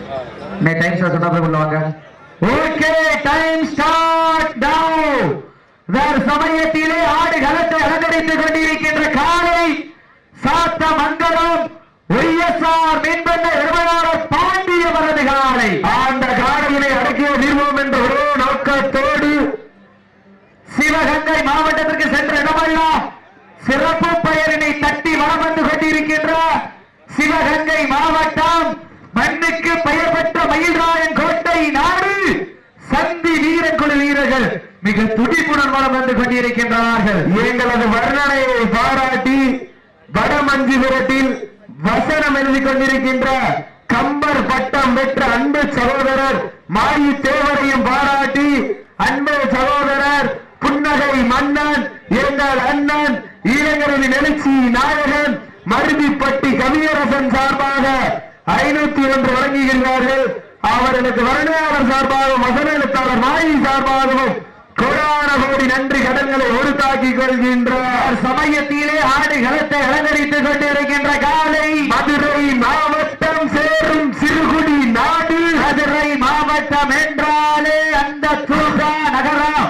Time start சொன்னா போய் உள்ள வாங்க. ஓகே, டைம் ஸ்டார்ட் நவ. வேறு சமயத்திலே ஆடு களத்தை அலங்கரித்துக் கொண்டிருக்கின்ற காலை சாத்தமங்கலம் ஒய்எஸ்ஆர் மீன்பண்ண நிறுவனர் பாண்டிய வரது காலை. அந்த காலையினை அடக்கிய நிறுவனம் என்ற ஒரே நோக்கத்தோடு சிவகங்கை மாவட்டத்திற்கு சென்ற இடமெல்லாம் சிறப்பு பெயரினை தட்டி வளம் வந்து கொண்டிருக்கின்ற சிவகங்கை மாவட்டம் மண்ணுக்கு பெயர் பெற்ற மயில்ராயன் கோட்டை நாடு சந்தி வீரன் குழு வீரர்கள் மிக துடிப்புடன் வளம் வந்து கொண்டிருக்கின்றார்கள். எங்களது வர்ணனையை பாராட்டி வடமஞ்சிபுரத்தில் வசனம் எழுதி கொண்டிருக்கின்ற கம்பர் பட்டம் பெற்ற அன்பு சகோதரர் மாயி தேவரையும் பாராட்டி அன்பு சகோதரர் புன்னகை மன்னன் எங்கள் அண்ணன் இளைஞரின் எழுச்சி நாயகன் மருதிப்பட்டி கவியரசன் சார்பாக 501 வழங்குகின்றார்கள். அவர்களுக்கு வருணையாளர் சார்பாகவும் வசன எழுத்தாளர் மாயி சார்பாகவும் கோடான கோடி நன்றி கடன்களை உறுத்தாக்கிக் கொள்கின்றார். சமயத்திலே ஆடு களத்தை அலங்கரித்துக் கொண்டிருக்கின்ற காலை மதுரை மாவட்டம் சேரும் சிறுகுடி நாடு. மதுரை மாவட்டம் என்றாலே அந்த தூகா நகரம்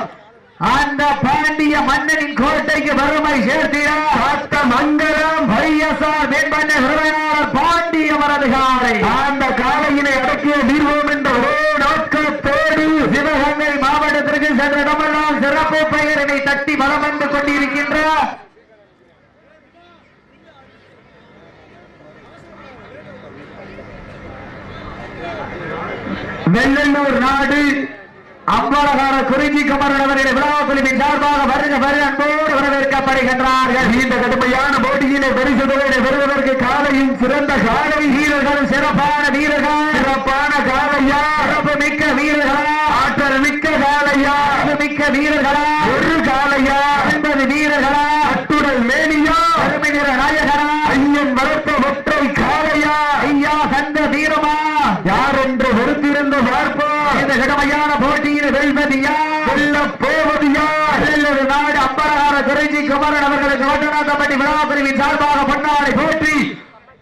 அந்த பாண்டிய மன்னனின் கோட்டைக்கு வறுமை சேர்க்கிறார். சாத்தமங்கலம் ஒய்எஸ்ஆர் மீன்பண்ண நிறுவனர் பாண்டிய வரது காலை. அந்த காலையினை அடக்கிய நிறுவனம் என்ற ஒரே நோக்கத்தோடு சிவகங்கை மாவட்டத்திற்கு சென்ற இடமெல்லாம் சிறப்பு பெயரினை தட்டி வலம் வந்து கொண்டிருக்கின்ற வெள்ளலூர் நாடு அம்பலகார குறிஞ்சி குமரன் அவர்களை விழா குழுவின் சார்பாக வருக வருக அன்போடு வரவேற்கப்படுகின்றார்கள். இந்த கடுமையான போட்டியிலே பரிசு தொகையை பெறுவதற்கு காலையும் சிறந்த காலை வீரர்களும் சிறப்பான வீரர்கள் சிறப்பான காலையா சிறப்பு மிக்க வீரர்களா ஆற்றல் மிக்க காலையா மிக்க வீரர்களா ஒரு காலையா 50 வீரர்களா அட்டுடல் மேனியா அருமை நிற நாயகரா ஐயன் வளர்த்த ஒற்றை காலையா ஐயா சந்த வீரமா யார் என்று பொறுத்திருந்த பார்ப்போம். இந்த கடுமையான போட்டியில் வெல்வதியா வெல்ல போவதியா வெல்லொரு நாடு அம்பலகார குறிஞ்சி குமரன் அவர்களுக்கு வட்டநாதப்பட்டி விழா பிரிவின் சார்பாக பொன்னாடை போற்றி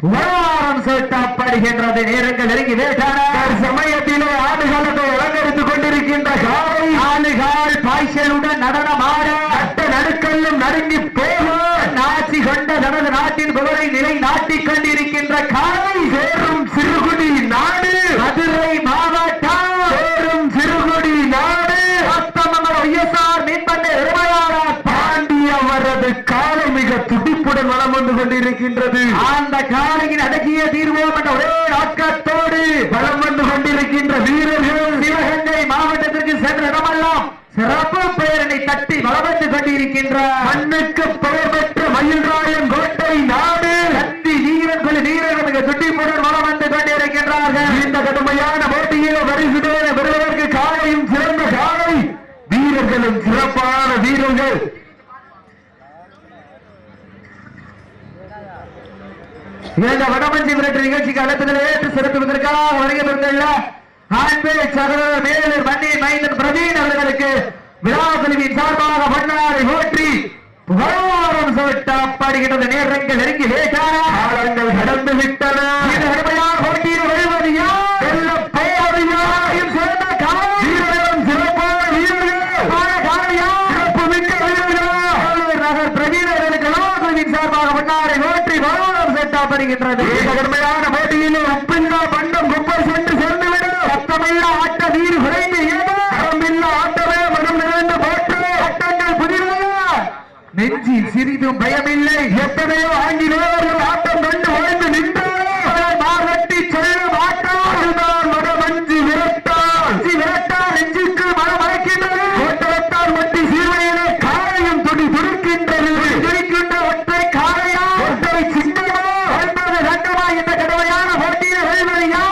புகழாரம் சூட்டப்படுகின்றது. நேரங்கள் நெருங்கி வேட்டான சமயத்திலே ஆடுகளத்தை அலங்கரித்துக் கொண்டிருக்கின்ற காலை ஆளுகால் பாய்ச்சலுடன் நடனமாட நட்ட நடுக்கல்லும் நடுங்கி போகும் நாட்சி கொண்ட தனது நாட்டின் புகழை நிலை நாட்டிக் கொண்டிருக்கின்ற காலை சேரும் சிறுகுடி நாடு மதுரை மாவட்டம் சேரும் சிறுகுடி நாடு சாத்தமங்கலம் ஒய்எஸ்ஆர் மீன்பண்ண நிறுவனர் பாண்டிய வரது காலை மிக துடிப்புடன் வளம் வந்து கொண்டிருக்கின்றது. அந்த காலையின் அடக்கிய தீர்வோம் என்ற ஒரே நோக்கத்தோடு வளம் வந்து கொண்டிருக்கின்ற வீரர்கள் சிவகங்கை மாவட்டத்திற்கு சென்ற இடமெல்லாம் சிறப்பு பெயரினை தட்டி வளம் வந்து கொண்டிருக்கின்ற மண்ணுக்கு பெயர் பெற்ற மயில்ராயன் கோட்டை நாடு சந்தி வீரன் குழு வீரர்கள் மிக துடிப்புடன் வளம் வந்து கொண்டிருக்கின்றார்கள். இந்த கடுமையான போட்டியில் பரிசு தொகை பெறுவதற்கு காலையும் சிறந்த காலை வீரர்களும் சிறப்பான வீரர்கள் இந்த வடமஞ்சி விரட்டு நிகழ்ச்சிக்கு அழைப்பதில் ஏற்று சிறப்புவதற்காக வருகிறதுள்ள ஆண்பே சகோதரர் மேலூர் மண்ணின் மைந்தன் பிரவீன் அவர்களுக்கு விழா குழுவின் சார்பாக பொன்னாடை போற்றி புகழாரம் சூட்டப்படுகின்றது. நேரங்கள் நெருங்கி வேட்டாளங்கள் கடந்து விட்டன. இந்த கடுமையான போட்டியில் வருவது யார் வெல்ல போவது யாரையும் சிறந்த காலை வீரர்களும் சிறப்பான வீரர்கள் காலையா சிறப்பு மிக்க வீரர்கள் நகர் பிரவீன் அவர்களுக்கு விழா குழுவின் சார்பாக பொன்னாடை போற்றி புகழாரம் சூட்டப்படுகின்றது. இந்த கடுமையான போட்டியில் உப்பில்லா பண்டம் குப்பை சென்று சேர்ந்துவிடும் சத்தமில்லா ஆட்ட வீடு குறைந்து ஏதமில்லா ஆட்டமே மனம் நிறைந்து போற்று ஆட்டங்கள் புதிதாக நெஞ்சி சிறிதும் பயமில்லை. எத்தனையோ ஆங்கிலேயர்கள் ஆட்டம் கண்டு ஓய்ந்து நின்றார் மாகட்டி செல்லும் ஆட்டம் அதுதான் வடமஞ்சி விரட்டால் விரட்டால் நெஞ்சுக்கு மனம் அழைக்கின்றது. கோட்டத்தால் ஒட்டி சீர்மையிலே காலையும் துடி துடிக்கின்றது. துடிக்கின்ற ஒற்றை காலையா ஒற்றை சின்னமா என்பது ரங்கமா இந்த கடுமையான போட்டியில் வெல்வதையா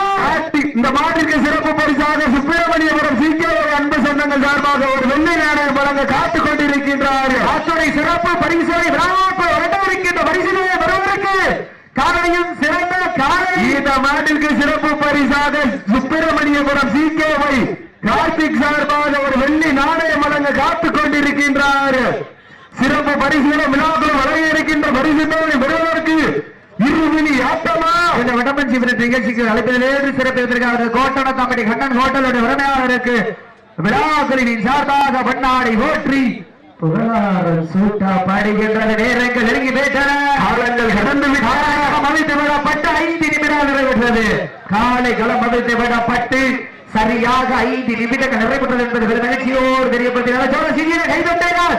இந்த மாட்டிற்கு சிறப்பு பரிசாக சுப்பிரமணியபுரம் சிகேவை அன்பு சொந்தங்கள் சார்பாக ஒரு வெள்ளி நாணயம் வழங்க காத்துக் கொண்டிருக்கின்றார்கள். அத்துறை சிறப்பு பரிசுகளை வரவிருக்கின்ற பரிசுகளை பெறுவதற்கு காலையும் சிறந்த காலை இந்த மாட்டிற்கு சிறப்பு பரிசாக சுப்பிரமணியபுரம் சிகேவை கார்த்திக் சார்பாக ஒரு வெள்ளி நாணயம் வழங்க காத்துக் கொண்டிருக்கின்றார். சிறப்பு பரிசுகளும் விழாக்களும் வழங்க இருக்கின்ற பரிசுகளை பெறுவதற்கு இருவிழி ஆட்டமா இந்த வடமஞ்சி நிகழ்ச்சிக்கு அழைப்பதில் சிறப்பித்திருக்கிறார் கோட்டண கம்பெனி கண்ணன் ஹோட்டலுடைய உரிமையாளருக்கு விழாக்குழுவின் சார்பாக பண்ணாடை போற்றி புகழாரம் சூட்டா பாடுகின்றது. நேரங்கள் நெருங்கி போயிட்டன. காலங்கள் கடந்து மதித்து விடப்பட்டு 5 நிமிடம் நிறைவேற்றது. காலை களம் மதித்து விடப்பட்டு சரியாக 5 நிமிடங்கள் நிறைவேற்றது என்பது நிகழ்ச்சியோடு தெரியப்படுத்தினார். கைதொட்டார்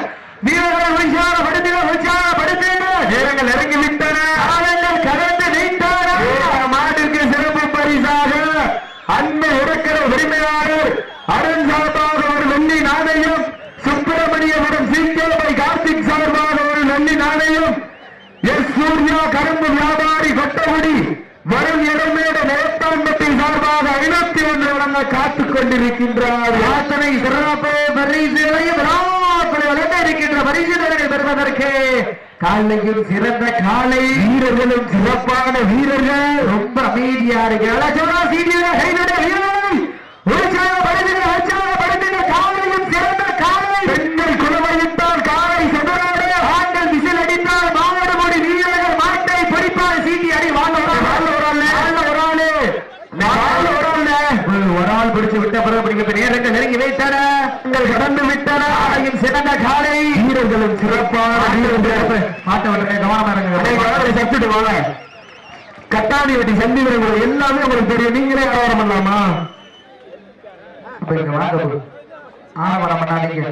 வீரர்கள் உற்சாகப்படுத்தினர். நேரங்கள் நெருங்கி விட்டன. காலங்கள் கடந்து வைத்தன. மாட்டுக்கு சிறப்பு பரிசாக அன்பு உறக்கிற உரிமையாளர் அருண் சார்பாக ஒரு வெள்ளி நாணயம், சுப்பிரமணியபுரம் சீக்கிரமை கார்த்திக் சார்பாக ஒரு வெள்ளி நாணயம், எஸ் சூர்யா கரும்பு வியாபாரி கொட்டகுடி வரும் இடமேட நேத்தாம்பட்டி சார்பாக 51 வழங்க காத்துக் கொண்டிருக்கின்றார். யாத்தனை சிறப்பு இருக்கின்ற பரிசுகளை பெறுவதற்கு காலையும் சிறந்த காலை வீரர்களும் சிறப்பான வீரர்கள் ரொம்ப அமைதியா இருக்கிறார்கள். காலையும் சிறந்த காலை பெண்கள் குழுவையிட்டால் காலை சதுராடு ஆண்கள் விசில் அடித்தால் மாவட்ட மொழி வீரர்கள் மாட்டை பிடிப்பார். சீட்டி அடி ஒரு ஆள் பிடிச்சு விட்ட பிறகு நேரங்கள் நெருங்கி வைத்தன. கடந்து விட்டன. சிறந்த காலை வீரர்களும் சிறப்பான கட்டாணி வெட்டி சந்தி வீரர்கள் எல்லாமே உங்களுக்கு தெரியும். நீங்களே ஆவரம் பண்ணலாமா? ஆவரம் பண்ணாதீங்க.